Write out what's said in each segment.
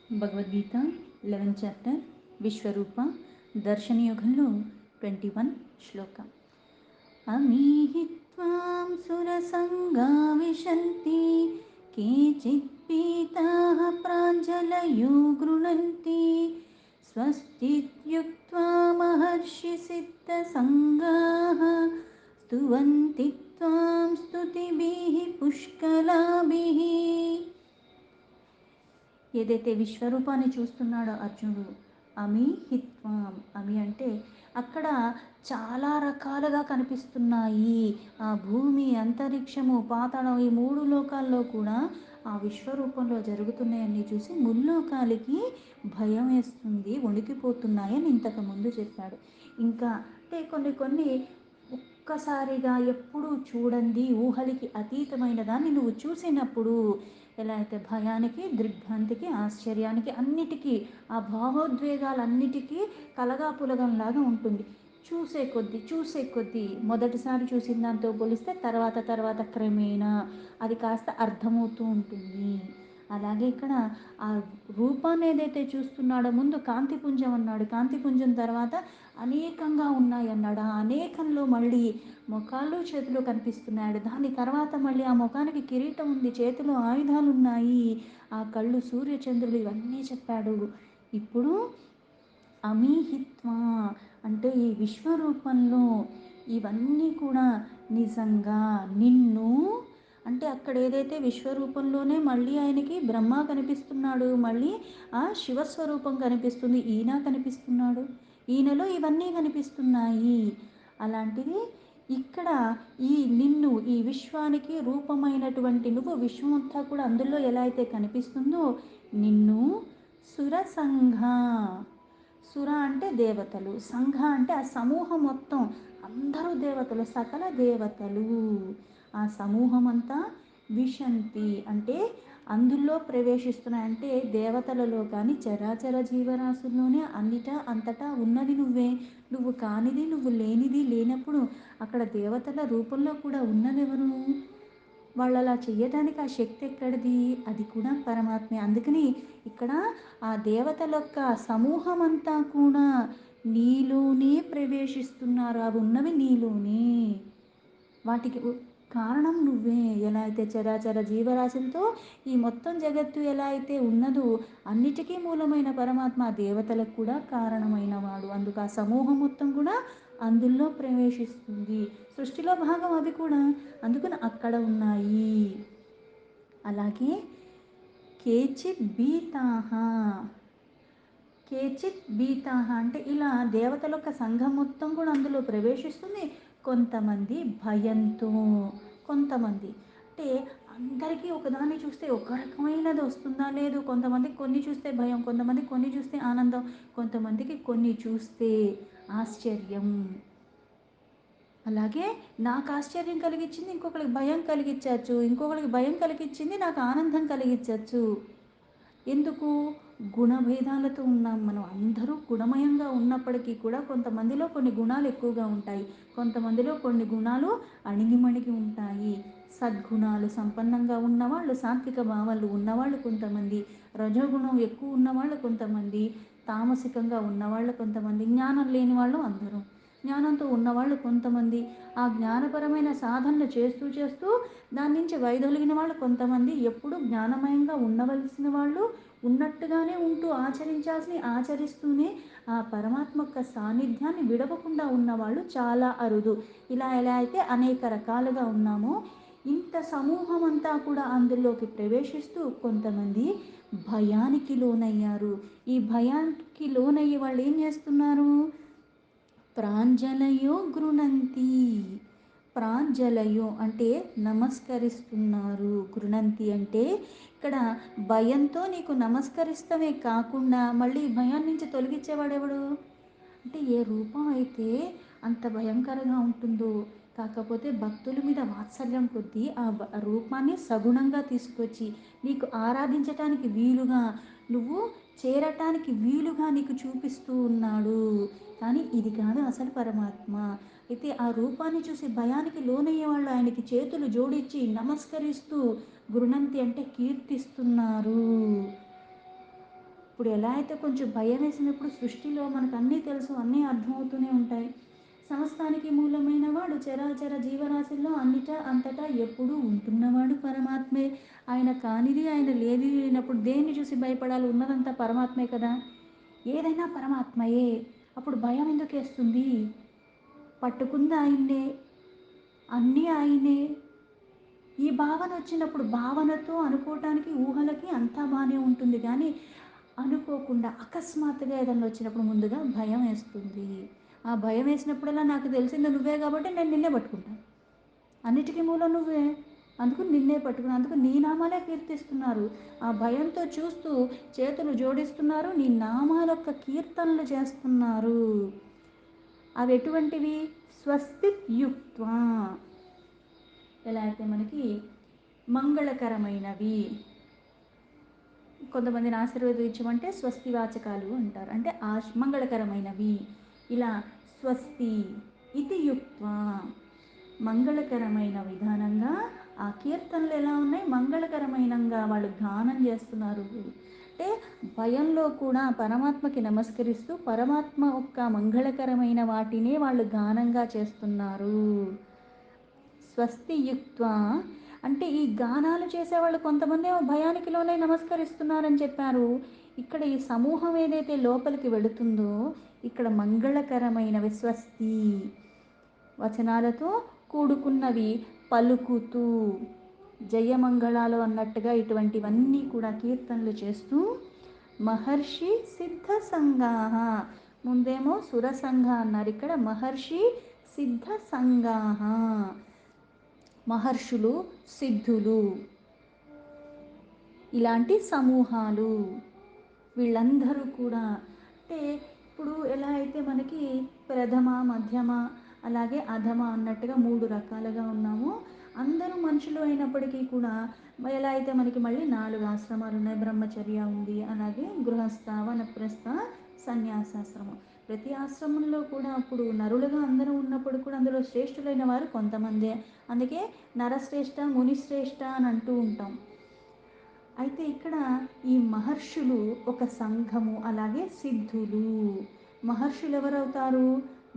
Bhagavad Gita 11th chapter విశ్వరూప దర్శనయోగంలో 21 శ్లోక. అమీహిత్వాం సురసంగా విశంతి కేచిత్ పీతాః ప్రాంజలయో గృణంతి స్వస్తిత్యుక్త్వా మహర్షి సిద్ధ సంగాః స్తువంతి త్వాం స్తుతిభిః పుష్కలాభిః. ఏదైతే విశ్వరూపాన్ని చూస్తున్నాడో అర్జునుడు, అమి హిత్వాం, అమి అంటే అక్కడ చాలా రకాలుగా కనిపిస్తున్నాయి. ఆ భూమి, అంతరిక్షము, పాతాళం, ఈ మూడు లోకాల్లో కూడా ఆ విశ్వరూపంలో జరుగుతున్నాయని చూసి ముల్లోకాలకి భయం వేస్తుంది, వణికిపోతున్నాయని ఇంతకుముందు చెప్పాడు. ఇంకా అంటే కొన్ని ఒక్కసారిగా ఎప్పుడూ చూడండి, ఊహలకి అతీతమైన దాన్ని నువ్వు చూసినప్పుడు ఎలా అయితే భయానికి, దిగ్భ్రాంతికి, ఆశ్చర్యానికి, అన్నిటికీ ఆ భావోద్వేగాలన్నిటికీ కలగాపులగంలాగా ఉంటుంది. చూసే కొద్దీ మొదటిసారి చూసిన దాంతో పోలిస్తే తర్వాత క్రమేణా అది కాస్త అర్థమవుతూ ఉంటుంది. అలాగే ఇక్కడ ఆ రూపాన్ని ఏదైతే చూస్తున్నాడో, ముందు కాంతిపుంజం అన్నాడు, కాంతిపుంజం తర్వాత అనేకంగా ఉన్నాయి అన్నాడు. ఆ అనేకంలో మళ్ళీ ముఖాలు, చేతులు కనిపిస్తున్నాడు. దాని తర్వాత మళ్ళీ ఆ ముఖానికి కిరీటం ఉంది, చేతిలో ఆయుధాలు ఉన్నాయి, ఆ కళ్ళు సూర్యచంద్రులు, ఇవన్నీ చెప్పాడు. ఇప్పుడు అమీహిత్వా అంటే ఈ విశ్వరూపంలో ఇవన్నీ కూడా నిజంగా నిన్ను అంటే అక్కడ ఏదైతే విశ్వరూపంలోనే మళ్ళీ ఆయనకి బ్రహ్మ కనిపిస్తున్నాడు, మళ్ళీ ఆ శివస్వరూపం కనిపిస్తుంది, ఈయన కనిపిస్తున్నాడు, ఈయనలో ఇవన్నీ కనిపిస్తున్నాయి. అలాంటిది ఇక్కడ ఈ నిన్ను, ఈ విశ్వానికి రూపమైనటువంటి నువ్వు, విశ్వమంతా కూడా అందులో ఎలా అయితే కనిపిస్తుందో నిన్ను సురసంఘ, సుర అంటే దేవతలు, సంఘ అంటే ఆ సమూహం మొత్తం, అందరూ దేవతలు, సకల దేవతలు, ఆ సమూహం అంతా విశంతి అంటే అందులో ప్రవేశిస్తున్నాయంటే దేవతలలో కానీ చరాచర జీవరాశుల్లోనే అంతటా ఉన్నది నువ్వే. నువ్వు కానిది, నువ్వు లేనిది లేనప్పుడు అక్కడ దేవతల రూపంలో కూడా ఉన్నదెవరు? వాళ్ళు అలా చెయ్యడానికి ఆ శక్తి ఎక్కడిది? అది కూడా పరమాత్మే. అందుకని ఇక్కడ ఆ దేవతల యొక్క సమూహం అంతా కూడా నీలోనే ప్రవేశిస్తున్నారు. అవి ఉన్నవి నీలోనే, వాటికి కారణం నువ్వే. ఎలా అయితే చరాచర జీవరాశులతో ఈ మొత్తం జగత్తు ఎలా అయితే ఉన్నదో అన్నిటికీ మూలమైన పరమాత్మ దేవతలకు కూడా కారణమైన వాడు. అందుకు ఆ సమూహం మొత్తం కూడా అందులో ప్రవేశిస్తుంది. సృష్టిలో భాగం అవి కూడా, అందుకని అక్కడ ఉన్నాయి. అలాగే కేచిత్ బీతాహ, కేచిత్ బీతాహ అంటే ఇలా దేవతల యొక్క సంఘం మొత్తం కూడా అందులో ప్రవేశిస్తుంది. కొంతమంది భయంతో, కొంతమంది అంటే అందరికీ ఒకదాన్ని చూస్తే ఒక రకమైనది వస్తుందా? లేదు. కొంతమందికి కొన్ని చూస్తే భయం, కొంతమందికి కొన్ని చూస్తే ఆనందం, కొంతమందికి కొన్ని చూస్తే ఆశ్చర్యం. అలాగే నాకు ఆశ్చర్యం కలిగించింది ఇంకొకరికి భయం కలిగించవచ్చు, ఇంకొకరికి భయం కలిగించింది నాకు ఆనందం కలిగించవచ్చు. ఎందుకు? గుణభేదాలతో ఉన్నాం మనం. అందరూ గుణమయంగా ఉన్నప్పటికీ కూడా కొంతమందిలో కొన్ని గుణాలు ఎక్కువగా ఉంటాయి, కొంతమందిలో కొన్ని గుణాలు అణిగిమణిగి ఉంటాయి. సద్గుణాలు సంపన్నంగా ఉన్నవాళ్ళు, సాత్విక భావాలు ఉన్నవాళ్ళు కొంతమంది, రజోగుణం ఎక్కువ ఉన్నవాళ్ళు కొంతమంది, తామసికంగా ఉన్నవాళ్ళు కొంతమంది, జ్ఞానం లేని వాళ్ళు అందరూ, జ్ఞానంతో ఉన్నవాళ్ళు కొంతమంది, ఆ జ్ఞానపరమైన సాధనలు చేస్తూ దాని నుంచి వైదొలిగిన వాళ్ళు కొంతమంది, ఎప్పుడూ జ్ఞానమయంగా ఉండవలసిన వాళ్ళు ఉన్నట్టుగానే ఉంటూ ఆచరించాల్సి ఆచరిస్తూనే ఆ పరమాత్మ యొక్క సాన్నిధ్యాన్ని విడవకుండా ఉన్నవాళ్ళు చాలా అరుదు. ఇలా ఎలా అయితే అనేక రకాలుగా ఉన్నామో ఇంత సమూహం అంతా కూడా అందులోకి ప్రవేశిస్తూ కొంతమంది భయానికి లోనయ్యారు. ఈ భయానికి లోనయ్యే వాళ్ళు ఏం చేస్తున్నారు? ప్రాంజలయో గృణంతి, ప్రాంజలయో అంటే నమస్కరిస్తున్నారు, గృణంతి అంటే ఇక్కడ భయంతో నీకు నమస్కరిస్తమే కాకుండా మళ్ళీ భయం నుంచి తొలగించేవాడెవడు? అంటే ఏ రూపం అయితే అంత భయంకరంగా ఉంటుందో, కాకపోతే భక్తుల మీద వాత్సల్యం కొద్దీ ఆ రూపాన్ని సగుణంగా తీసుకొచ్చి నీకు ఆరాధించటానికి వీలుగా, నువ్వు చేరటానికి వీలుగా నీకు చూపిస్తూ ఉన్నాడు. కానీ ఇది కాదు అసలు పరమాత్మ. అయితే ఆ రూపాన్ని చూసి భయానికి లోనయ్యే వాళ్ళు ఆయనకి చేతులు జోడించి నమస్కరిస్తూ గృణంతి అంటే కీర్తిస్తున్నారు. ఇప్పుడు ఎలా అయితే కొంచెం భయం వేసినప్పుడు సృష్టిలో మనకు అన్నీ తెలుసు, అన్నీ అర్థమవుతూనే ఉంటాయి. సమస్తానికి మూలమైన వాడు చరాచర జీవరాశుల్లో అంతటా ఎప్పుడూ ఉంటున్నవాడు పరమాత్మే. ఆయన కానిది, ఆయన లేనిది లేనప్పుడు దేన్ని చూసి భయపడాలి? ఉన్నదంతా పరమాత్మే కదా! ఏదైనా పరమాత్మయే. అప్పుడు భయం ఎందుకేస్తుంది? పట్టుకుంది ఆయన్నే, అన్నీ ఆయనే. ఈ భావన వచ్చినప్పుడు భావనతో అనుకోవటానికి, ఊహలకి అంతా బాగానే ఉంటుంది. కానీ అనుకోకుండా అకస్మాత్తుగా ఏదన్నా వచ్చినప్పుడు ముందుగా భయం వేస్తుంది. ఆ భయం వేసినప్పుడల్లా నాకు తెలిసింది నువ్వే కాబట్టి నేను నిన్నే పట్టుకుంటాను. అన్నిటికీ మూలం నువ్వే. అందుకు నిన్నే పట్టుకున్నాను. అందుకు నీ నామాలే కీర్తిస్తున్నారు. ఆ భయంతో చూస్తూ చేతులు జోడిస్తున్నారు. నీ నామాల యొక్క కీర్తనలు చేస్తున్నారు. అవి ఎటువంటివి? స్వస్తి యుక్త్వా. ఎలా అయితే మనకి మంగళకరమైనవి, కొంతమందిని ఆశీర్వదించమంటే స్వస్తి వాచకాలు అంటారు. అంటే మంగళకరమైనవి. ఇలా స్వస్తి ఇది యుక్త్వా, మంగళకరమైన విధానంగా ఆ కీర్తనలు ఎలా ఉన్నాయి? మంగళకరమైనంగా వాళ్ళు గానం చేస్తున్నారు. అంటే భయంలో కూడా పరమాత్మకి నమస్కరిస్తూ పరమాత్మ యొక్క మంగళకరమైన వాటినే వాళ్ళు గానంగా చేస్తున్నారు. స్వస్తి యుక్త్వా అంటే ఈ గానాలు చేసేవాళ్ళు కొంతమంది భయానికి లోనే నమస్కరిస్తున్నారని చెప్పారు. ఇక్కడ ఈ సమూహం ఏదైతే లోపలికి వెళుతుందో ఇక్కడ మంగళకరమైనవి స్వస్తి వచనాలతో కూడుకున్నవి పలుకుతూ జయమంగళాలు అన్నట్టుగా ఇటువంటివన్నీ కూడా కీర్తనలు చేస్తూ మహర్షి సిద్ధ సంగాహ, ముందేమో సుర సంఘ అన్నారు, ఇక్కడ మహర్షి సిద్ధ సంగాహ, మహర్షులు సిద్ధులు ఇలాంటి సమూహాలు వీళ్ళందరూ కూడా. అంటే ఇప్పుడు ఎలా అయితే మనకి ప్రథమ, మధ్యమ, అలాగే అధమ అన్నట్టుగా 3 రకాలుగా ఉన్నామో అందరూ మనుషులు అయినప్పటికీ కూడా ఎలా అయితే మనకి మళ్ళీ 4 ఆశ్రమాలు ఉన్నాయి. బ్రహ్మచర్య ఉంది, అలాగే గృహస్థ, వనప్రస్థ, సన్యాసాశ్రమం. ప్రతి ఆశ్రమంలో కూడా అప్పుడు నరులుగా అందరూ ఉన్నప్పుడు కూడా అందులో శ్రేష్ఠులైన వారు కొంతమందే. అందుకే నరశ్రేష్ఠ, మునిశ్రేష్ఠ అని అంటూ ఉంటాం. అయితే ఇక్కడ ఈ మహర్షులు ఒక సంఘము, అలాగే సిద్ధులు. మహర్షులు ఎవరవుతారు?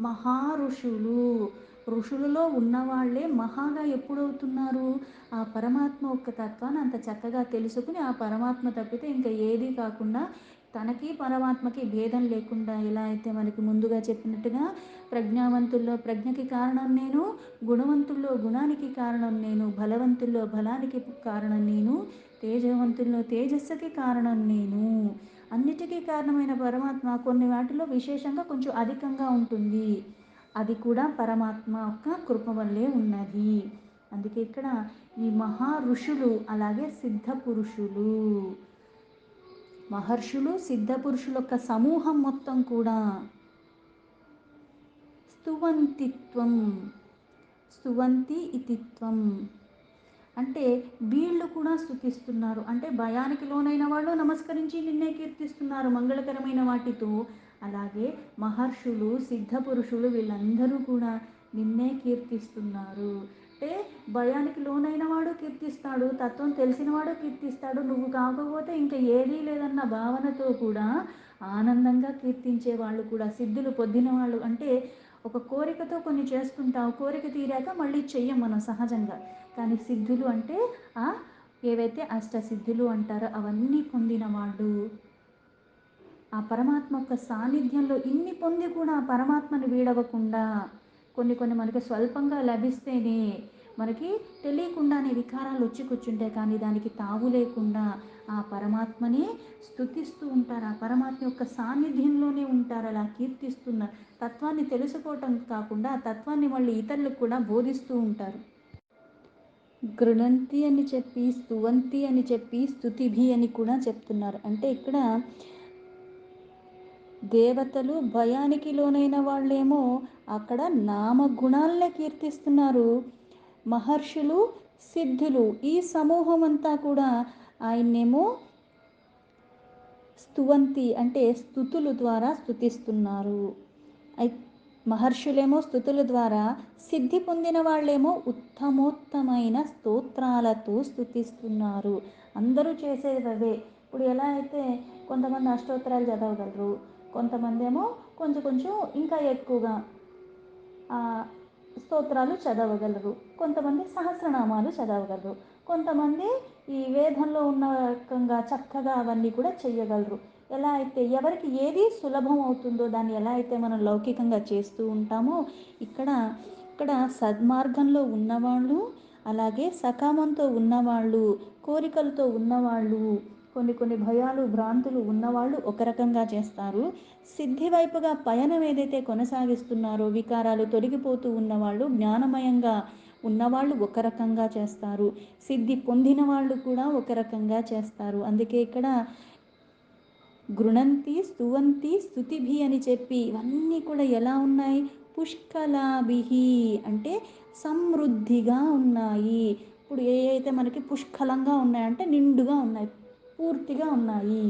మహా ఋషులు. ఋషులలో ఉన్నవాళ్లే మహాగా ఎప్పుడవుతున్నారు? ఆ పరమాత్మ ఒక్క తత్వాన్ని అంత చక్కగా తెలుసుకుని ఆ పరమాత్మ తప్పితే ఇంకా ఏదీ కాకుండా తనకి పరమాత్మకి భేదం లేకుండా, ఎలా అయితే మనకి ముందుగా చెప్పినట్టుగా ప్రజ్ఞావంతుల్లో ప్రజ్ఞకి కారణం నేను, గుణవంతుల్లో గుణానికి కారణం నేను, బలవంతుల్లో బలానికి కారణం నేను, తేజవంతుల్లో తేజస్సుకి కారణం నేను. అన్నిటికీ కారణమైన పరమాత్మ కొన్ని వాటిలో విశేషంగా కొంచెం అధికంగా ఉంటుంది. అది కూడా పరమాత్మ యొక్క కృప వల్లే ఉన్నది. అందుకే ఇక్కడ ఈ మహా ఋషులు అలాగే సిద్ధ పురుషులు, మహర్షులు సిద్ధ పురుషుల యొక్క సమూహం మొత్తం కూడా స్తువంతిత్వం, స్తువంతి ఇతిత్వం అంటే వీళ్ళు కూడా స్తుతిస్తున్నారు. అంటే భయానికి లోనైన వాళ్ళు నమస్కరించి నిన్నే కీర్తిస్తున్నారు మంగళకరమైన వాటితో. అలాగే మహర్షులు సిద్ధ పురుషులు వీళ్ళందరూ కూడా నిన్నే కీర్తిస్తున్నారు. అంటే భయానికి లోనైన వాడు కీర్తిస్తాడు, తత్వం తెలిసినవాడు కీర్తిస్తాడు, నువ్వు కాకపోతే ఇంకా ఏదీ లేదన్న భావనతో కూడా ఆనందంగా కీర్తించే వాళ్ళు కూడా సిద్ధులు పొందిన వాళ్ళు. అంటే ఒక కోరికతో కొన్ని చేస్తుంటాం, కోరిక తీరాక మళ్ళీ చెయ్యం మనం సహజంగా. కానీ సిద్ధులు అంటే ఏవైతే అష్టసిద్ధులు అంటారో అవన్నీ పొందిన వాళ్ళు, ఆ పరమాత్మ యొక్క సాన్నిధ్యంలో ఇన్ని పొంది కూడా ఆ పరమాత్మను వీడవకుండా, కొన్ని మనకి స్వల్పంగా లభిస్తేనే మనకి తెలియకుండానే వికారాలు వచ్చి కూర్చుంటాయి. కానీ దానికి తావు లేకుండా ఆ పరమాత్మని స్తుతిస్తూ ఉంటారు. ఆ పరమాత్మ యొక్క సాన్నిధ్యంలోనే ఉంటారు. అలా కీర్తిస్తున్న తత్వాన్ని తెలుసుకోవటం కాకుండా ఆ తత్వాన్ని మళ్ళీ ఇతరులకు కూడా బోధిస్తూ ఉంటారు. గృణంతి అని చెప్పి, స్తువంతి అని చెప్పి, స్తుతిభి అని కూడా చెప్తున్నారు. అంటే ఇక్కడ దేవతలు భయానికి లోనైన వాళ్ళేమో అక్కడ నామగుణాలనే కీర్తిస్తున్నారు. మహర్షులు సిద్ధులు ఈ సమూహం అంతా కూడా ఆయన్నేమో స్తువంతి అంటే స్తుతుల ద్వారా స్తుతిస్తున్నారు. మహర్షులేమో స్తుతుల ద్వారా, సిద్ధి పొందిన వాళ్ళేమో ఉత్తమోత్తమైన స్తోత్రాలతో స్తుతిస్తున్నారు. అందరూ చేసేది అవే. ఇప్పుడు ఎలా అయితే కొంతమంది అష్టోత్తరాలు చదవగలరు, కొంతమందేమో కొంచెం కొంచెం ఇంకా ఎక్కువగా స్తోత్రాలు చదవగలరు, కొంతమంది సహస్రనామాలు చదవగలరు, కొంతమంది ఈ వేదంలో ఉన్న రకంగా చక్కగా అవన్నీ కూడా చెయ్యగలరు. ఎలా అయితే ఎవరికి ఏది సులభం అవుతుందో దాన్ని ఎలా అయితే మనం లౌకికంగా చేస్తూ ఉంటామో ఇక్కడ ఇక్కడ సద్మార్గంలో ఉన్నవాళ్ళు, అలాగే సకామంతో ఉన్నవాళ్ళు, కోరికలతో ఉన్నవాళ్ళు, కొన్ని కొన్ని భయాలు భ్రాంతులు ఉన్నవాళ్ళు ఒక రకంగా చేస్తారు. సిద్ధి వైపుగా పయనం ఏదైతే కొనసాగిస్తున్నారో వికారాలు తొలగిపోతూ ఉన్నవాళ్ళు, జ్ఞానమయంగా ఉన్నవాళ్ళు ఒక రకంగా చేస్తారు, సిద్ధి పొందిన వాళ్ళు కూడా ఒక రకంగా చేస్తారు. అందుకే ఇక్కడ గృణంతి స్తువంతి స్తుతిభి అని చెప్పి ఇవన్నీ కూడా ఎలా ఉన్నాయి, పుష్కలాభిహి అంటే సమృద్ధిగా ఉన్నాయి. ఇప్పుడు ఏ అయితే మనకి పుష్కలంగా ఉన్నాయంటే నిండుగా ఉన్నాయి, పూర్తిగా ఉన్నాయి,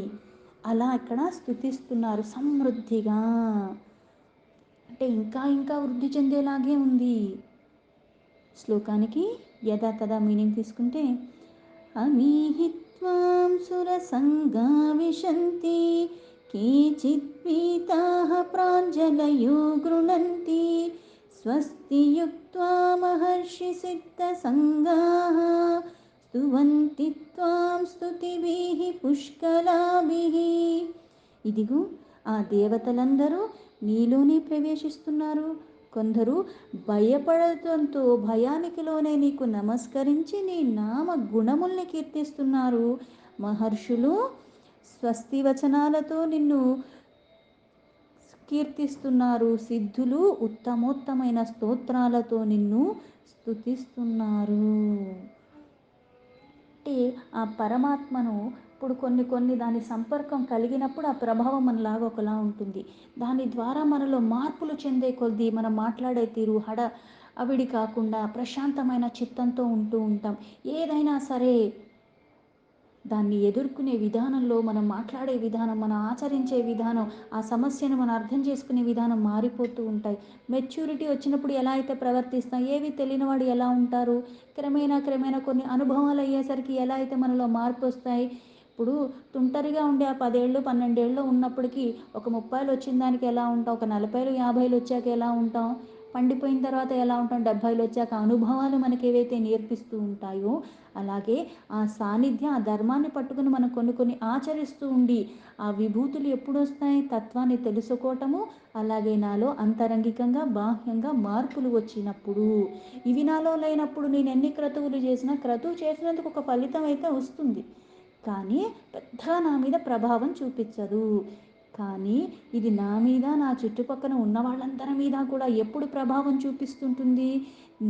అలా ఇక్కడ స్తుతిస్తున్నారు సమృద్ధిగా, అంటే ఇంకా ఇంకా వృద్ధి చెందేలాగే ఉంది. శ్లోకానికి యథాతథ మీనింగ్ తీసుకుంటే అమీహిత్వాం సురసంగా విశంతి కేచిత్ పీతాః ప్రాంజలయో గృణంతి స్వస్తి యుక్త్వా మహర్షి సిద్ధ సంగాః స్తువంతి త్వాం స్తుతిభిః పుష్కలాభిః. ఇదిగో ఆ దేవతలందరూ నీలోనే ప్రవేశిస్తున్నారు. కొందరు భయపడటంతో భయానికి లోనే నీకు నమస్కరించి నీ నామ గుణముల్ని కీర్తిస్తున్నారు. మహర్షులు స్వస్తి వచనాలతో నిన్ను కీర్తిస్తున్నారు. సిద్ధులు ఉత్తమోత్తమైన స్తోత్రాలతో నిన్ను స్తుతిస్తున్నారు. అంటే ఆ పరమాత్మను ఇప్పుడు కొన్ని కొన్ని దాని సంపర్కం కలిగినప్పుడు ఆ ప్రభావం మనలాగా ఒకలా ఉంటుంది. దాని ద్వారా మనలో మార్పులు చెందే కొద్దీ మనం మాట్లాడే తీరు అవిడి కాకుండా ప్రశాంతమైన చిత్తంతో ఉంటూ ఉంటాం. ఏదైనా సరే దాన్ని ఎదుర్కొనే విధానంలో మనం మాట్లాడే విధానం, మనం ఆచరించే విధానం, ఆ సమస్యను మనం అర్థం చేసుకునే విధానం మారిపోతూ ఉంటాయి. మెచ్యూరిటీ వచ్చినప్పుడు ఎలా అయితే ప్రవర్తిస్తాం, ఏవి తెలియనివాడు ఎలా ఉంటారు, క్రమేణా క్రమేణా కొన్ని అనుభవాలు అయ్యేసరికి ఎలా అయితే మనలో మార్పు వస్తాయి. ఇప్పుడు తుంటరిగా ఉండే ఆ 10 ఏళ్ళు 12 ఏళ్ళు ఉన్నప్పటికీ ఒక 30 వచ్చిన దానికి ఎలా ఉంటాం, ఒక 40 50 వచ్చాక ఎలా ఉంటాం, పండిపోయిన తర్వాత ఎలా ఉంటాం, 70 వచ్చాక అనుభవాలు మనకి ఏవైతే నేర్పిస్తూ ఉంటాయో అలాగే ఆ సాన్నిధ్యం ఆ ధర్మాన్ని పట్టుకుని మనం కొన్ని కొన్ని ఆచరిస్తూ ఉండి ఆ విభూతులు ఎప్పుడు వస్తాయి, తత్వాన్ని తెలుసుకోవటము, అలాగే నాలో అంతరంగికంగా బాహ్యంగా మార్పులు వచ్చినప్పుడు. ఇవి నాలో లేనప్పుడు నేను ఎన్ని క్రతువులు చేసినా క్రతువు చేసినందుకు ఒక ఫలితం అయితే వస్తుంది, కానీ పెద్దగా నా మీద ప్రభావం చూపించదు. కానీ ఇది నా మీద నా చుట్టుపక్కన ఉన్న వాళ్ళందరి మీద కూడా ఎప్పుడు ప్రభావం చూపిస్తుంటుంది,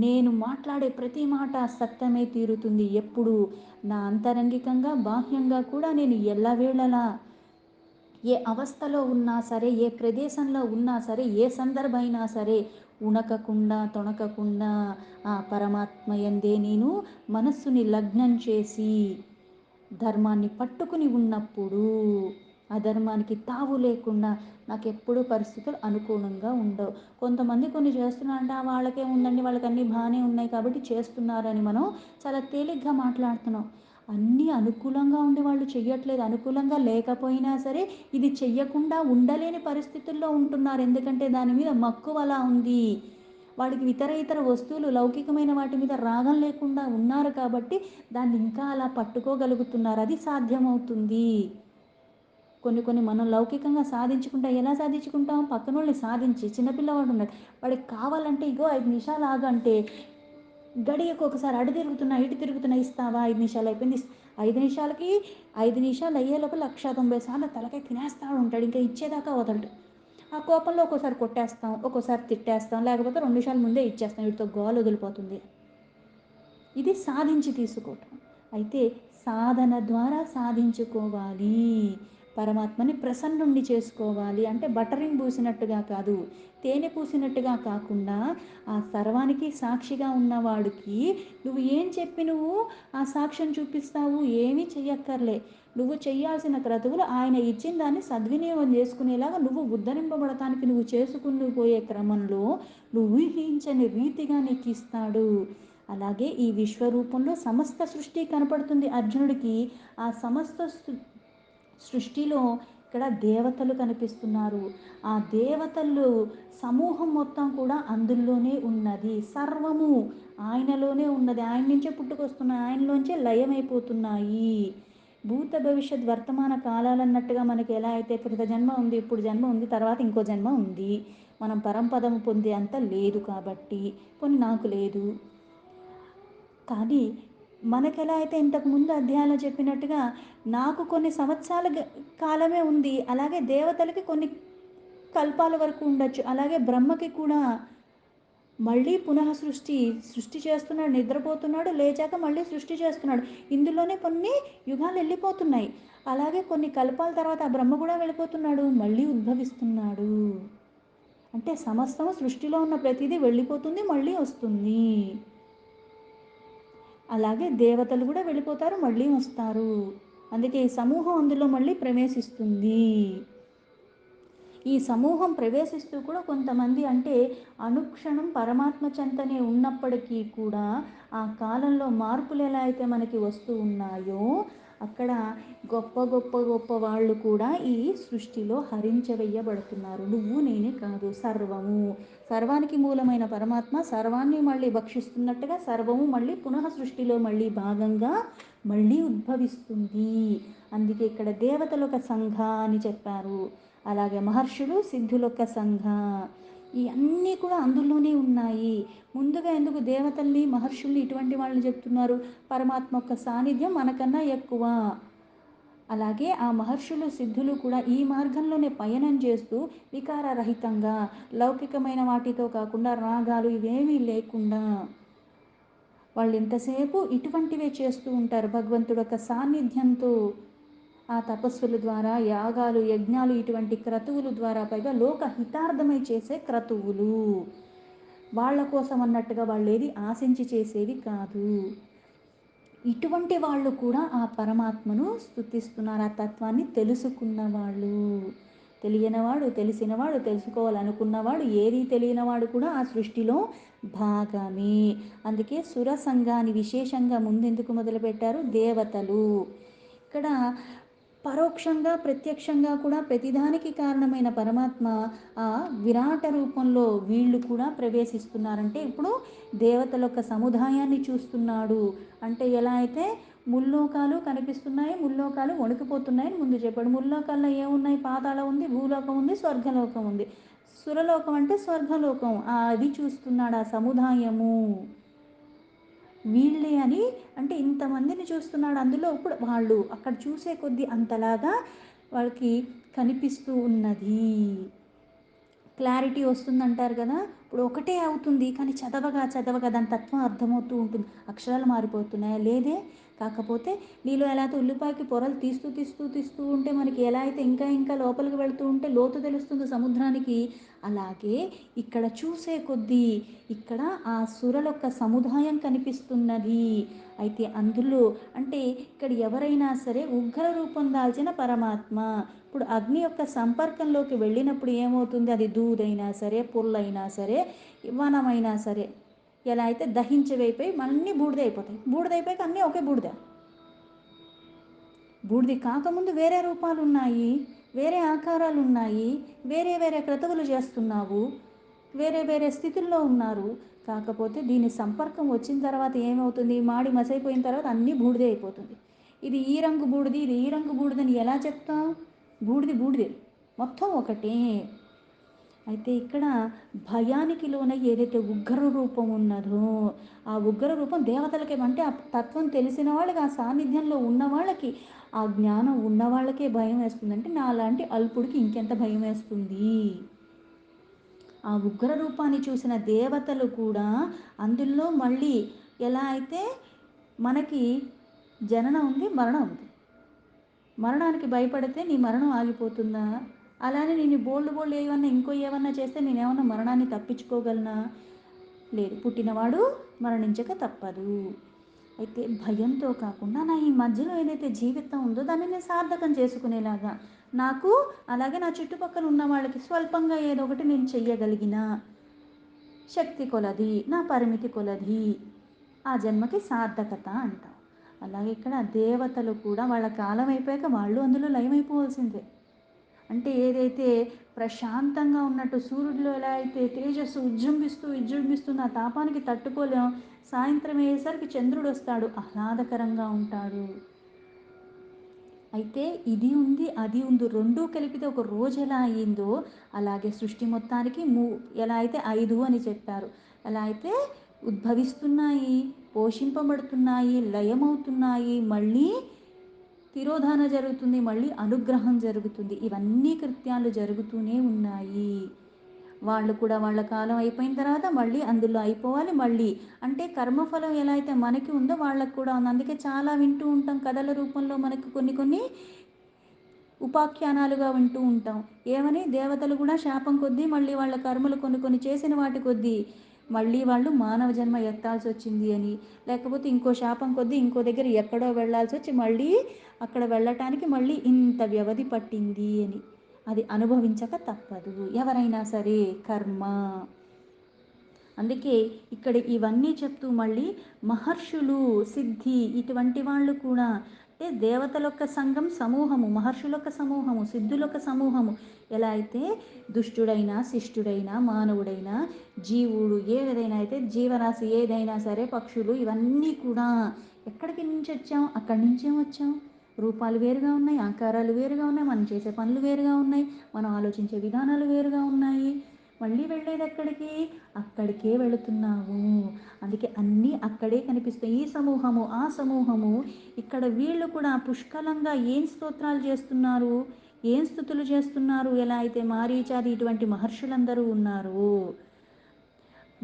నేను మాట్లాడే ప్రతి మాట సత్యమే తీరుతుంది. ఎప్పుడు నా అంతరంగికంగా బాహ్యంగా కూడా నేను ఎల్లవేళలా ఏ అవస్థలో ఉన్నా సరే, ఏ ప్రదేశంలో ఉన్నా సరే, ఏ సందర్భం అయినా సరే ఉణకకుండా తొణకకుండా ఆ పరమాత్మ యందే నేను మనస్సుని లగ్నం చేసి ధర్మాన్ని పట్టుకుని ఉన్నప్పుడు అధర్మానికి తావు లేకుండా నాకు ఎప్పుడూ పరిస్థితులు అనుకూలంగా ఉండవు. కొంతమంది కొన్ని చేస్తున్నారంటే వాళ్ళకే ఉందండి, వాళ్ళకి అన్నీ బాగానే ఉన్నాయి కాబట్టి చేస్తున్నారని మనం చాలా తేలిగ్గా మాట్లాడుతున్నాం. అన్నీ అనుకూలంగా ఉండి వాళ్ళు చెయ్యట్లేదు, అనుకూలంగా లేకపోయినా సరే ఇది చెయ్యకుండా ఉండలేని పరిస్థితుల్లో ఉంటున్నారు. ఎందుకంటే దాని మీద మక్కువ అలా ఉంది, వాడికి ఇతర వస్తువులు లౌకికమైన వాటి మీద రాగం లేకుండా ఉన్నారు కాబట్టి దాన్ని ఇంకా అలా పట్టుకోగలుగుతున్నారు. అది సాధ్యమవుతుంది. కొన్ని కొన్ని మనం లౌకికంగా సాధించుకుంటాం. ఎలా సాధించుకుంటాం, పక్కనోళ్ళని సాధించి చిన్నపిల్లవాడు ఉన్నాడు వాడికి కావాలంటే ఇగో 5 నిమిషాలు ఆగంటే గడియకు ఒకసారి అటు తిరుగుతున్నా ఇటు తిరుగుతున్నా, ఇస్తావా 5 నిమిషాలు అయిపోయింది, 5 నిమిషాలకి 5 నిమిషాలు అయ్యేలోపు 190 సార్లు తలకాయ తినేస్తూ ఉంటాడు, ఇంకా ఇచ్చేదాకా వదలడు. ఆ కోపంలో ఒక్కోసారి కొట్టేస్తాం, ఒక్కోసారి తిట్టేస్తాం, లేకపోతే 2 నిమిషాల ముందే ఇచ్చేస్తాం, వీటితో గోల వదిలిపోతుంది. ఇది సాధించి తీసుకోవటం. అయితే సాధన ద్వారా సాధించుకోవాలి, పరమాత్మని ప్రసన్నుండి చేసుకోవాలి. అంటే బటరింగ్ పూసినట్టుగా కాదు, తేనె పూసినట్టుగా కాకుండా ఆ సర్వానికి సాక్షిగా ఉన్నవాడికి నువ్వు ఏం చెప్పి నువ్వు ఆ సాక్ష్యం చూపిస్తావు, ఏమీ చెయ్యక్కర్లే. నువ్వు చేయాల్సిన క్రతువులు ఆయన ఇచ్చిన దాన్ని సద్వినియోగం చేసుకునేలాగా నువ్వు ఉద్ధరింపబడటానికి నువ్వు చేసుకుని పోయే క్రమంలో నువ్వు ఊహించని రీతిగా నీకు ఇస్తాడు. అలాగే ఈ విశ్వరూపంలో సమస్త సృష్టి కనపడుతుంది అర్జునుడికి. ఆ సమస్త సృష్టిలో ఇక్కడ దేవతలు కనిపిస్తున్నారు. ఆ దేవతలు సమూహం మొత్తం కూడా అందులోనే ఉన్నది. సర్వము ఆయనలోనే ఉన్నది. ఆయన నుంచే పుట్టుకొస్తున్నాయి. ఆయనలోంచే లయమైపోతున్నాయి. భూత భవిష్యత్ వర్తమాన కాలాలన్నట్టుగా మనకి ఎలా అయితే క్రిత జన్మ ఉంది, ఇప్పుడు జన్మ ఉంది, తర్వాత ఇంకో జన్మ ఉంది. మనం పరంపదం పొందే అంత లేదు కాబట్టి, కొన్ని నాకు లేదు. కానీ మనకెలా అయితే ఇంతకుముందు అధ్యాయంలో చెప్పినట్టుగా నాకు కొన్ని సంవత్సరాల కాలమే ఉంది. అలాగే దేవతలకి కొన్ని కల్పాల వరకు ఉండొచ్చు. అలాగే బ్రహ్మకి కూడా మళ్ళీ పునః సృష్టి చేస్తున్నాడు, నిద్రపోతున్నాడు, లేచాక మళ్ళీ సృష్టి చేస్తున్నాడు. ఇందులోనే కొన్ని యుగాలు వెళ్ళిపోతున్నాయి. అలాగే కొన్ని కల్పాల తర్వాత ఆ బ్రహ్మ కూడా వెళ్ళిపోతున్నాడు, మళ్ళీ ఉద్భవిస్తున్నాడు. అంటే సమస్తము సృష్టిలో ఉన్న ప్రతిదీ వెళ్ళిపోతుంది, మళ్ళీ వస్తుంది. అలాగే దేవతలు కూడా వెళ్ళిపోతారు, మళ్ళీ వస్తారు. అందుకే ఈ సమూహం అందులో మళ్ళీ ప్రవేశిస్తుంది. ఈ సమూహం ప్రవేశిస్తూ కూడా కొంతమంది అంటే అనుక్షణం పరమాత్మ చెంతనే ఉన్నప్పటికీ కూడా ఆ కాలంలో మార్పులు ఎలా అయితే మనకి వస్తూ ఉన్నాయో అక్కడ గొప్ప గొప్ప గొప్ప వాళ్ళు కూడా ఈ సృష్టిలో హరించవేయబడుతున్నారు. నువ్వు నేనే కాదు, సర్వము, సర్వానికి మూలమైన పరమాత్మ సర్వాన్ని మళ్ళీ భక్షిస్తున్నట్టుగా సర్వము మళ్ళీ పునః సృష్టిలో మళ్ళీ భాగంగా మళ్ళీ ఉద్భవిస్తుంది. అందుకే ఇక్కడ దేవతలొక సంఘ అని చెప్పారు. అలాగే మహర్షులు సిద్ధులొక్క సంఘ, ఈ అన్నీ కూడా అందులోనే ఉన్నాయి. ముందుగా ఎందుకు దేవతల్ని మహర్షుల్ని ఇటువంటి వాళ్ళని చెప్తున్నారు? పరమాత్మ యొక్క సాన్నిధ్యం మనకన్నా ఎక్కువ. అలాగే ఆ మహర్షులు సిద్ధులు కూడా ఈ మార్గంలోనే పయనం చేస్తూ వికారరహితంగా లౌకికమైన వాటితో కాకుండా రాగాలు ఇవేమీ లేకుండా వాళ్ళు ఎంతసేపు ఇటువంటివే చేస్తూ ఉంటారు. భగవంతుడు యొక్క సాన్నిధ్యంతో ఆ తపస్సుల ద్వారా, యాగాలు, యజ్ఞాలు, ఇటువంటి క్రతువుల ద్వారా, పైగా లోక హితార్థమై చేసే క్రతువులు. వాళ్ళ కోసం అన్నట్టుగా వాళ్ళు ఏది ఆశించి చేసేవి కాదు. ఇటువంటి వాళ్ళు కూడా ఆ పరమాత్మను స్తుతిస్తున్నారు. ఆ తత్వాన్ని తెలుసుకున్న వాళ్ళు. తెలియనివాడు, తెలిసినవాడు, తెలుసుకోవాలనుకున్నవాడు, ఏది తెలియనివాడు కూడా ఆ సృష్టిలో భాగమే. అందుకే సుర సంఘాన్ని విశేషంగా ముందెందుకు మొదలుపెట్టారు? దేవతలు. ఇక్కడ పరోక్షంగా ప్రత్యక్షంగా కూడా ప్రతిదానికి కారణమైన పరమాత్మ ఆ విరాట రూపంలో వీళ్ళు కూడా ప్రవేశిస్తున్నారంటే ఇప్పుడు దేవతల యొక్క సముదాయాన్ని చూస్తున్నాడు. అంటే ఎలా అయితే ముల్లోకాలు కనిపిస్తున్నాయి, ముల్లోకాలు వణికిపోతున్నాయని ముందు చెప్పాడు. ముల్లోకాల్లో ఏమున్నాయి? పాతాళం ఉంది, భూలోకం ఉంది, స్వర్గలోకం ఉంది. సురలోకం అంటే స్వర్గలోకం. అది చూస్తున్నాడు ఆ సముదాయము వీళ్ళే అని. అంటే ఇంతమందిని చూస్తున్నాడు. అందులో ఇప్పుడు వాళ్ళు అక్కడ చూసే కొద్దీ అంతలాగా వాళ్ళకి కనిపిస్తూ ఉన్నది. క్లారిటీ వస్తుందంటారు కదా. ఇప్పుడు ఒకటే అవుతుంది కానీ చదవగా చదవగా దాని తత్వం అర్థమవుతూ ఉంటుంది. అక్షరాలు మారిపోతున్నాయా? లేదే. కాకపోతే నీలో ఎలా అయితే ఉల్లిపాయకి పొరలు తీస్తూ తీస్తూ తీస్తూ ఉంటే మనకి ఎలా అయితే ఇంకా ఇంకా లోపలికి వెళుతూ ఉంటే లోతు తెలుస్తుంది సముద్రానికి, అలాగే ఇక్కడ చూసే కొద్దీ ఇక్కడ ఆ సురలొక్క సముదాయం కనిపిస్తున్నది. అయితే అందులో అంటే ఇక్కడ ఎవరైనా సరే ఉగ్ర రూపం దాల్చిన పరమాత్మ. ఇప్పుడు అగ్ని యొక్క సంపర్కంలోకి వెళ్ళినప్పుడు ఏమవుతుంది? అది దూదైనా సరే, పుల్లైనా సరే, వనమైనా సరే ఎలా అయితే దహించవైపోయి అన్నీ బూడిదైపోతాయి. బూడిదైపోయాక అన్నీ ఒకే బూడిద. బూడిది కాకముందు వేరే రూపాలు ఉన్నాయి, వేరే ఆకారాలు ఉన్నాయి, వేరే వేరే క్రతువులు చేస్తున్నావు, వేరే వేరే స్థితుల్లో ఉన్నారు. కాకపోతే దీని సంపర్కం వచ్చిన తర్వాత ఏమవుతుంది? మాడి మసైపోయిన తర్వాత అన్నీ బూడిదే అయిపోతుంది. ఇది ఈ రంగు బూడిది, ఇది ఈ రంగు బూడిదని ఎలా చెప్తాం? బూడిది బూడిదే, మొత్తం ఒకటే. అయితే ఇక్కడ భయానికి లోన ఏదైతే ఉగ్ర రూపం ఉన్నదో ఆ ఉగ్ర రూపం దేవతలకే, అంటే ఆ తత్వం తెలిసిన వాళ్ళకి, ఆ సాన్నిధ్యంలో ఉన్న వాళ్ళకి, ఆ జ్ఞానం ఉన్న వాళ్ళకే భయం వేస్తుంది. అంటే నాలాంటి అల్పుడికి ఇంకెంత భయం వేస్తుంది. ఆ ఉగ్ర రూపాన్ని చూసిన దేవతలు కూడా అందులో మళ్ళీ ఎలా అయితే మనకి జననం ఉంది, మరణం ఉంది. మరణానికి భయపడితే నీ మరణం ఆగిపోతుందా? అలానే నేను బోల్డ్ ఏమన్నా ఇంకో ఏమన్నా చేస్తే నేనేమన్నా మరణాన్ని తప్పించుకోగలనా? లేదు. పుట్టినవాడు మరణించక తప్పదు. అయితే భయంతో కాకుండా నా ఈ మధ్యలో ఏదైతే జీవితం ఉందో దాన్ని నేను సార్థకం చేసుకునేలాగా నాకు, అలాగే నా చుట్టుపక్కల ఉన్న వాళ్ళకి స్వల్పంగా ఏదో ఒకటి నేను చెయ్యగలిగిన శక్తి కొలది, నా పరిమితి కొలది ఆ జన్మకి సార్థకత అంటాం. అలాగే ఇక్కడ దేవతలు కూడా వాళ్ళ కాలం అయిపోయాక వాళ్ళు అందులో లయమైపోవాల్సిందే. అంటే ఏదైతే ప్రశాంతంగా ఉన్నట్టు సూర్యుడిలో ఎలా అయితే తేజస్సు ఉజ్జృంభిస్తూ విజృంభిస్తున్న ఆ తాపానికి తట్టుకోలేం, సాయంత్రం అయ్యేసరికి చంద్రుడు వస్తాడు, ఆహ్లాదకరంగా ఉంటాడు. అయితే ఇది ఉంది, అది ఉంది, రెండూ కలిపితే ఒక రోజు ఎలా అయ్యిందో అలాగే సృష్టి మొత్తానికి ఎలా అయితే 5 అని చెప్పారు. ఎలా అయితే ఉద్భవిస్తున్నాయి, పోషింపబడుతున్నాయి, లయమవుతున్నాయి, మళ్ళీ తిరోధాన జరుగుతుంది, మళ్ళీ అనుగ్రహం జరుగుతుంది. ఇవన్నీ కృత్యాలు జరుగుతూనే ఉన్నాయి. వాళ్ళు కూడా వాళ్ళ కాలం అయిపోయిన తర్వాత మళ్ళీ అందులో అయిపోవాలి. మళ్ళీ అంటే కర్మఫలం ఎలా అయితే మనకి ఉందో వాళ్ళకు కూడా ఉంది. అందుకే చాలా వింటూ ఉంటాం కథల రూపంలో మనకు కొన్ని కొన్ని ఉపాఖ్యానాలుగా వింటూ ఉంటాం. ఏమని దేవతలు కూడా శాపం కొద్దీ మళ్ళీ వాళ్ళ కర్మలు కొన్ని కొన్ని చేసిన వాటి కొద్దీ మళ్ళీ వాళ్ళు మానవ జన్మ ఎత్తాల్సి వచ్చింది అని, లేకపోతే ఇంకో శాపం కొద్దీ ఇంకో దగ్గర ఎక్కడో వెళ్ళాల్సి వచ్చి మళ్ళీ అక్కడ వెళ్ళటానికి మళ్ళీ ఇంత వ్యవధి పట్టింది అని. అది అనుభవించక తప్పదు ఎవరైనా సరే కర్మ. అందుకే ఇక్కడ ఇవన్నీ చెప్తూ మళ్ళీ మహర్షులు, సిద్ధి ఇటువంటి వాళ్ళు కూడా, అంటే దేవతలొక్క సంఘం సమూహము, మహర్షులొక్క సమూహము, సిద్ధులొక్క సమూహము. ఎలా అయితే దుష్టుడైనా శిష్టుడైనా మానవుడైనా జీవుడు ఏదైనా అయితే జీవరాశి ఏదైనా సరే పక్షులు ఇవన్నీ కూడా ఎక్కడికి నుంచి వచ్చాం, అక్కడి నుంచే వచ్చాం. రూపాలు వేరుగా ఉన్నాయి, ఆకారాలు వేరుగా ఉన్నాయి, మనం చేసే పనులు వేరుగా ఉన్నాయి, మనం ఆలోచించే విధానాలు వేరుగా ఉన్నాయి. మళ్ళీ వెళ్ళేది ఎక్కడికి, అక్కడికే వెళుతున్నాము. అందుకే అన్నీ అక్కడే కనిపిస్తాయి. ఈ సమూహము ఆ సమూహము ఇక్కడ వీళ్ళు కూడా పుష్కలంగా ఏం స్తోత్రాలు చేస్తున్నారు, ఏం స్తుతులు చేస్తున్నారు. ఎలా అయితే మారీచాది ఇటువంటి మహర్షులందరూ ఉన్నారు,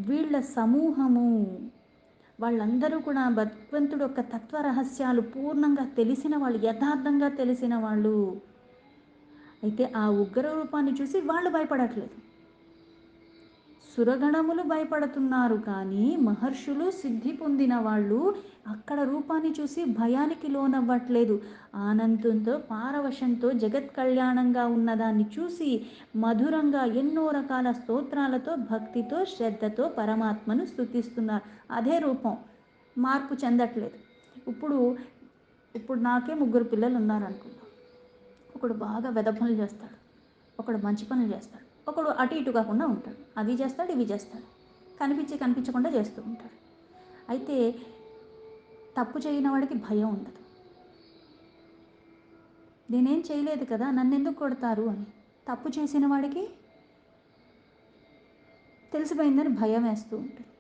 వీళ్ళ సమూహము వాళ్ళందరూ కూడా భగవంతుడు యొక్క తత్వ రహస్యాలు పూర్ణంగా తెలిసిన వాళ్ళు, యథార్థంగా తెలిసిన వాళ్ళు. అయితే ఆ ఉగ్ర రూపాన్ని చూసి వాళ్ళు భయపడట్లేదు, సురగణములు భయపడుతున్నారు. కానీ మహర్షులు సిద్ధి పొందిన వాళ్ళు అక్కడ రూపాన్ని చూసి భయానికి లోనవ్వట్లేదు. ఆనందంతో పారవశంతో జగత్ కళ్యాణంగా ఉన్నదాన్ని చూసి మధురంగా ఎన్నో రకాల స్తోత్రాలతో భక్తితో శ్రద్ధతో పరమాత్మను స్తుతిస్తున్నారు. అదే రూపం, మార్పు చెందట్లేదు. ఇప్పుడు ఇప్పుడు నాకే 3 పిల్లలు ఉన్నారనుకుందాం. ఒకడు బాగా వెధ పనులు చేస్తాడు, ఒకడు మంచి పనులు చేస్తాడు, ఒకడు అటు ఇటు కాకుండా ఉంటాడు, అది చేస్తాడు ఇవి చేస్తాడు, కనిపించకుండా చేస్తూ ఉంటాడు. అయితే తప్పు చేయని వాడికి భయం ఉండదు, నేనేం చేయలేదు కదా నన్ను ఎందుకు కొడతారు అని. తప్పు చేసిన వాడికి తెలిసిపోయిందని భయం వేస్తూ ఉంటుంది.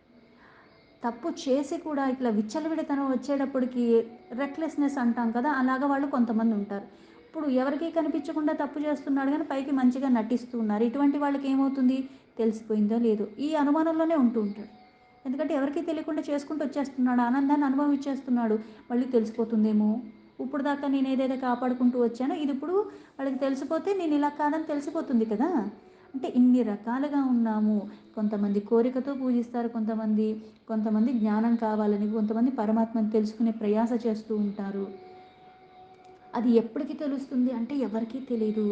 తప్పు చేసి కూడా ఇట్లా విచ్చలవిడితనం వచ్చేటప్పటికి రెక్లెస్నెస్ అంటాం కదా, అలాగా వాళ్ళు కొంతమంది ఉంటారు. ఇప్పుడు ఎవరికీ కనిపించకుండా తప్పు చేస్తున్నాడు కానీ పైకి మంచిగా నటిస్తూ ఉన్నారు. ఇటువంటి వాళ్ళకి ఏమవుతుంది, తెలిసిపోయిందో లేదో ఈ అనుమానంలోనే ఉంటూ ఉంటాడు. ఎందుకంటే ఎవరికీ తెలియకుండా చేసుకుంటూ వచ్చేస్తున్నాడు, ఆనందాన్ని అనుభవించేస్తున్నాడు. మళ్ళీ తెలిసిపోతుందేమో, ఇప్పుడు దాకా నేను ఏదైతే కాపాడుకుంటూ వచ్చానో ఇది ఇప్పుడు వాళ్ళకి తెలిసిపోతే నేను ఇలా కాదని తెలిసిపోతుంది కదా. అంటే ఇన్ని రకాలుగా ఉన్నాము. కొంతమంది కోరికతో పూజిస్తారు, కొంతమంది జ్ఞానం కావాలని, కొంతమంది పరమాత్మను తెలుసుకునే ప్రయాస చేస్తూ ఉంటారు. అది ఎప్పటికి తెలుస్తుంది అంటే ఎవరికీ తెలియదు.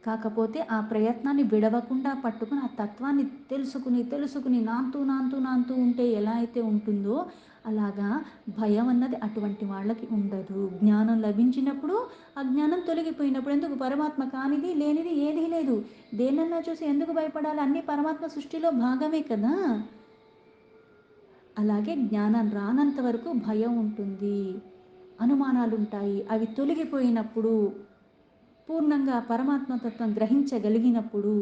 కాకపోతే ఆ ప్రయత్నాన్ని విడవకుండా పట్టుకుని ఆ తత్వాన్ని తెలుసుకుని నాంతూ ఉంటే ఎలా అయితే ఉంటుందో అలాగా భయం అన్నది అటువంటి వాళ్ళకి ఉండదు. జ్ఞానం లభించినప్పుడు అజ్ఞానం తొలగిపోయినప్పుడు, ఎందుకు పరమాత్మ కానిది లేనిది ఏదీ లేదు. దేనన్నా చూసి ఎందుకు భయపడాలి, అన్నీ పరమాత్మ సృష్టిలో భాగమే కదా. అలాగే జ్ఞానం రానంత వరకు భయం ఉంటుంది, అనుమానాలు ఉంటాయి. అవి తొలగిపోయినప్పుడు, పూర్ణంగా పరమాత్మతత్వం గ్రహించగలిగినప్పుడు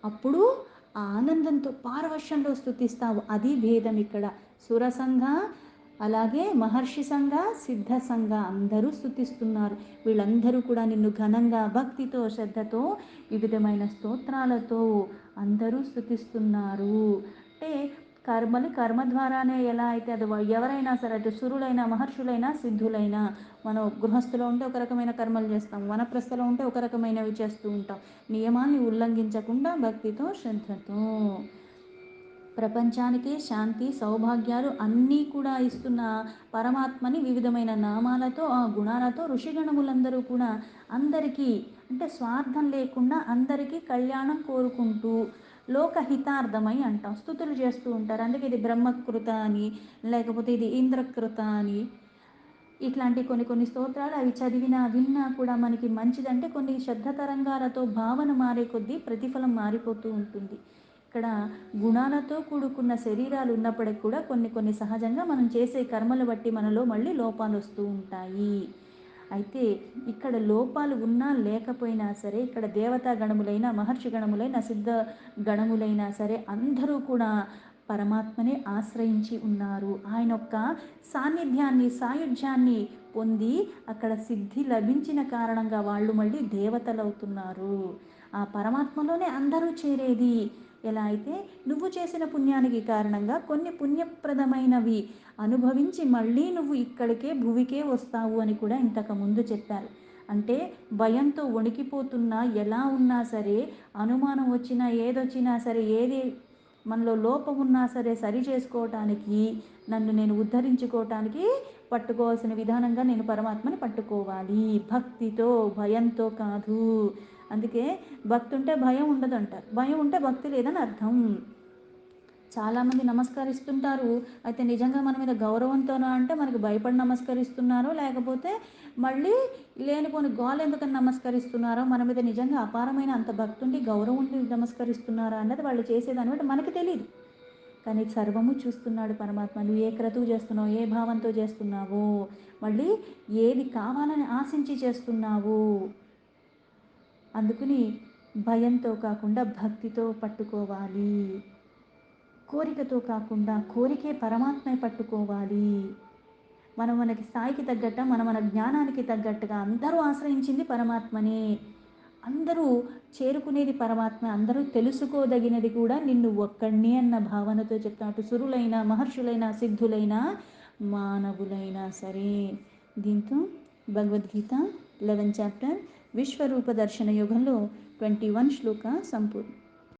అప్పుడు ఆ ఆనందంతో పారవశ్యంలో స్తుతిస్తావు. అది భేదం ఇక్కడ. సురసంఘ అలాగే మహర్షి సంఘ సిద్ధ సంఘ అందరూ స్తుతిస్తున్నారు. వీళ్ళందరూ కూడా నిన్ను ఘనంగా భక్తితో శ్రద్ధతో వివిధమైన స్తోత్రాలతో అందరూ స్తుతిస్తున్నారు. అంటే కర్మ ద్వారానే ఎలా అయితే అది ఎవరైనా సరే, అటు సురులైనా మహర్షులైనా సిద్ధులైనా, మనం గృహస్థులో ఉంటే ఒక రకమైన కర్మలు చేస్తాం, వనప్రస్థలో ఉంటే ఒక రకమైనవి చేస్తూ ఉంటాం. నియమాన్ని ఉల్లంఘించకుండా భక్తితో శ్రద్ధతో ప్రపంచానికి శాంతి సౌభాగ్యాలు అన్నీ కూడా ఇస్తున్న పరమాత్మని వివిధమైన నామాలతో ఆ గుణాలతో ఋషిగణములందరూ కూడా అందరికీ, అంటే స్వార్థం లేకుండా అందరికీ కళ్యాణం కోరుకుంటూ లోకహితార్థమై అంటాం. స్తుతులు చేస్తూ ఉంటారు. అందుకే ఇది బ్రహ్మకృత అని, లేకపోతే ఇది ఇంద్రకృత అని, ఇట్లాంటి కొన్ని కొన్ని స్తోత్రాలు అవి చదివినా విన్నా కూడా మనకి మంచిదంటే కొన్ని శబ్ద తరంగాలతో భావన మారే కొద్దీ ప్రతిఫలం మారిపోతూ ఉంటుంది. ఇక్కడ గుణాలతో కూడుకున్న శరీరాలు ఉన్నప్పటికి కూడా కొన్ని కొన్ని సహజంగా మనం చేసే కర్మలు బట్టి మనలో మళ్ళీ లోపాలు వస్తూ ఉంటాయి. అయితే ఇక్కడ లోపాలు ఉన్నా లేకపోయినా సరే ఇక్కడ దేవతా గణములైన మహర్షి గణములైన సిద్ధ గణములైనా సరే అందరూ కూడా పరమాత్మనే ఆశ్రయించి ఉన్నారు. ఆయన యొక్క సాన్నిధ్యాన్ని సాయుధ్యాన్ని పొంది అక్కడ సిద్ధి లభించిన కారణంగా వాళ్ళు మళ్ళీ దేవతలవుతున్నారు. ఆ పరమాత్మలోనే అందరూ చేరేది. ఎలా అయితే నువ్వు చేసిన పుణ్యానికి కారణంగా కొన్ని పుణ్యప్రదమైనవి అనుభవించి మళ్ళీ నువ్వు ఇక్కడికే భువికే వస్తావు అని కూడా ఇంతకు ముందు చెప్పారు. అంటే భయంతో వణికిపోతున్నా ఎలా ఉన్నా సరే, అనుమానం వచ్చినా ఏదొచ్చినా సరే, ఏది మనలో లోపం ఉన్నా సరే సరి చేసుకోవటానికి, నన్ను నేను ఉద్ధరించుకోవటానికి పట్టుకోవాల్సిన విధానంగా నేను పరమాత్మని పట్టుకోవాలి. భక్తితో, భయంతో కాదు. అందుకే భక్తి ఉంటే భయం ఉండదంటారు. భయం ఉంటే భక్తి లేదని అర్థం. చాలామంది నమస్కరిస్తుంటారు. అయితే నిజంగా మన మీద గౌరవంతోనా అంటే మనకు భయపడి నమస్కరిస్తున్నారో, లేకపోతే మళ్ళీ లేనిపోని గోల ఎందుకని నమస్కరిస్తున్నారో, మన మీద నిజంగా అపారమైన అంత భక్తి ఉండి గౌరవం ఉండి నమస్కరిస్తున్నారా అన్నది వాళ్ళు చేసేదాన్ని బట్టి మనకు తెలీదు. కానీ సర్వము చూస్తున్నాడు పరమాత్మ. నువ్వు ఏ క్రతువు చేస్తున్నావు, ఏ భావంతో చేస్తున్నావు, మళ్ళీ ఏది కావాలని ఆశించి చేస్తున్నావు. అందుకని భయంతో కాకుండా భక్తితో పట్టుకోవాలి. కోరికతో కాకుండా కోరికే పరమాత్మే పట్టుకోవాలి. మనకి స్థాయికి తగ్గట్ట మన జ్ఞానానికి తగ్గట్టుగా అందరూ ఆశ్రయించింది పరమాత్మనే. అందరూ చేరుకునేది పరమాత్మ. అందరూ తెలుసుకోదగినది కూడా నిన్ను ఒక్కడినే అన్న భావనతో చెప్తాను. సురులైన మహర్షులైన సిద్ధులైన మానవులైనా సరే. దీంతో భగవద్గీత 11 చాప్టర్ విశ్వరూప దర్శన యోగంలో 21 శ్లోక సంపూర్ణ.